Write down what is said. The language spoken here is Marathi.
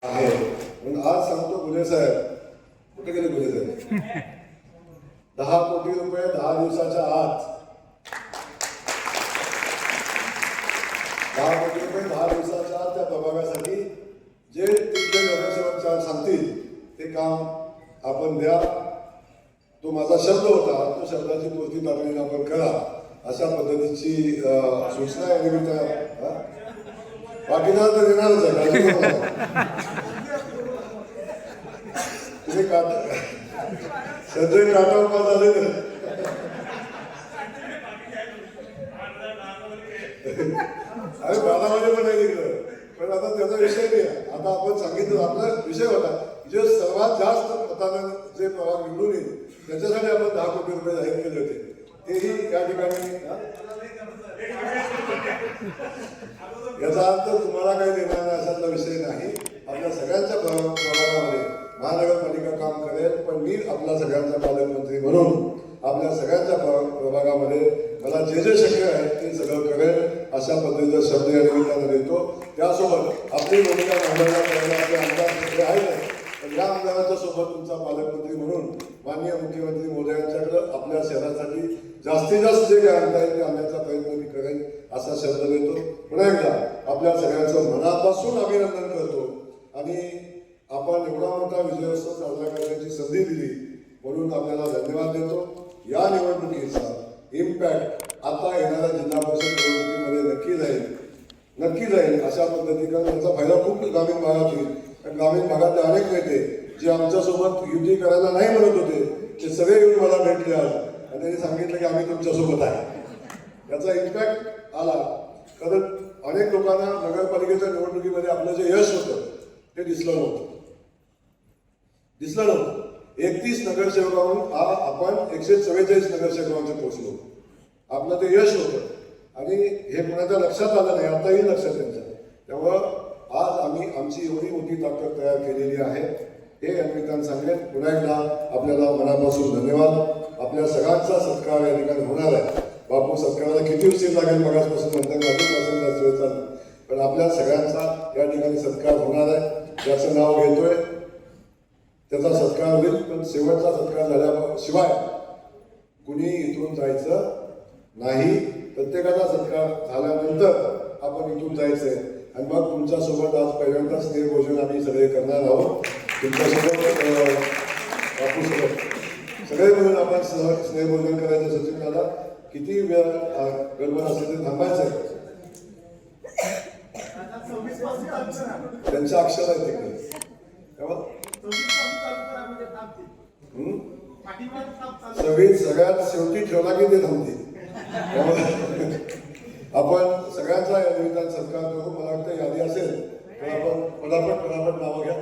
आहे म्हणून आज सांगतो गुन्हे साहेब, कुठे गेले गुन्हे साहेब? 10 कोटी रुपये 10 दिवसाच्या आत, 10 कोटी रुपये 10 दिवसाच्या आत त्या प्रभागासाठी जे तिथले नगरसेवक सांगतील ते काम आपण द्या. तो माझा शब्द होता, तो शब्दाची पूर्ती तातडीने आपण करा अशा पद्धतीची सूचना आहे. बाकीना तर देणारच आहे. तुम्ही संजय काटा उभा झाले तर अरे 12 वाजे पण नाही तिकडं, पण आता त्याचा विषय नाही. आता आपण सांगितलं आपला विषय होता जे सर्वात जास्त मतानं जे प्रभाग निवडून येईल त्याच्यासाठी आपण 10 कोटी रुपये जाहीर केले होते. तेही या ठिकाणी याचा अर्थ तुम्हाला काही देणार नाही अशातला विषय नाही. आपल्या सगळ्यांच्या प्रभागामध्ये महानगरपालिका काम करेल, पण मी आपला सगळ्यांचा पालकमंत्री म्हणून आपल्या सगळ्यांच्या प्रभागामध्ये मला जे जे शक्य आहे ते सगळं करेल अशा पद्धतीचा शब्द या निमित्तानं देतो. त्यासोबत आपली भूमिका मांडायला करायला आपले आमदार आहेत, पण या आमदाराच्या सोबत तुमचा पालकमंत्री म्हणून माननीय मुख्यमंत्री मोदयांच्याकडे आपल्या शहरासाठी जास्तीत जास्त जे काही आणता येईल ते आणण्याचा प्रयत्न मी करेन असा शब्द देतो. पुन्हा एकदा आपल्या सगळ्यांचं मनापासून अभिनंदन करतो आणि आपण एवढा मोठा विजयोत्सव साजरा करण्याची संधी दिली म्हणून आपल्याला धन्यवाद देतो. या निवडणुकीचा इम्पॅक्ट आता येणाऱ्या जिल्हा परिषद निवडणुकीमध्ये नक्की जाईल अशा पद्धतीने त्याचा फायदा खूप ग्रामीण भागात होईल. ग्रामीण भागातले अनेक नेते जे आमच्यासोबत युती करायला नाही म्हणत होते ते सगळे येऊन मला भेटले आज आणि त्यांनी सांगितलं की आम्ही तुमच्यासोबत आहे. याचा इम्पॅक्ट आला. कारण अनेक लोकांना नगरपालिकेच्या निवडणुकीमध्ये आपलं जे यश होतं ते दिसलं नव्हतं. 31 नगरसेवकांहून आपण 144 नगरसेवकांचे पोहोचलो. आपलं ते यश होतं आणि हे कोणाच्या लक्षात आलं नाही, आताही लक्षात त्यांच्या. त्यामुळं आज आम्ही आमची एवढी मोठी ताकद तयार केलेली आहे हे या निमित्तानं सांगेन. पुन्हा एकदा आपल्याला मनापासून धन्यवाद. आपल्या सगळ्यांचा सत्कार या ठिकाणी होणार आहे. बापू सत्काराला किती उशीर लागेल मगासपासून म्हणतात, पण आपल्या सगळ्यांचा या ठिकाणी सत्कार होणार आहे. ज्याचं नाव घेतोय त्याचा सत्कार होईल, पण शेवटचा सत्कार झाल्याशिवाय कुणी इथून जायचं नाही. प्रत्येकाचा सत्कार झाल्यानंतर आपण इथून जायचंय आणि मग तुमच्यासोबत आज पहिल्यांदा स्नेहभोजन आम्ही सगळे करणार आहोत. तुमच्यासोबत बापूसोबत सगळे मिळून आपण स्नेहभोजन करायचं. सचिन दादा किती वेळ गडबड असेल ते थांबायचं. त्यांच्या अक्षर आहे तिकडे तेव्हा सगळ्यात शेवटी ठेवला की ते थांबते. आपण सगळ्यांचा या निमित्तानं सत्कार करू. मला वाटतं यादी असेल तर आपण पटापट नावं घ्या.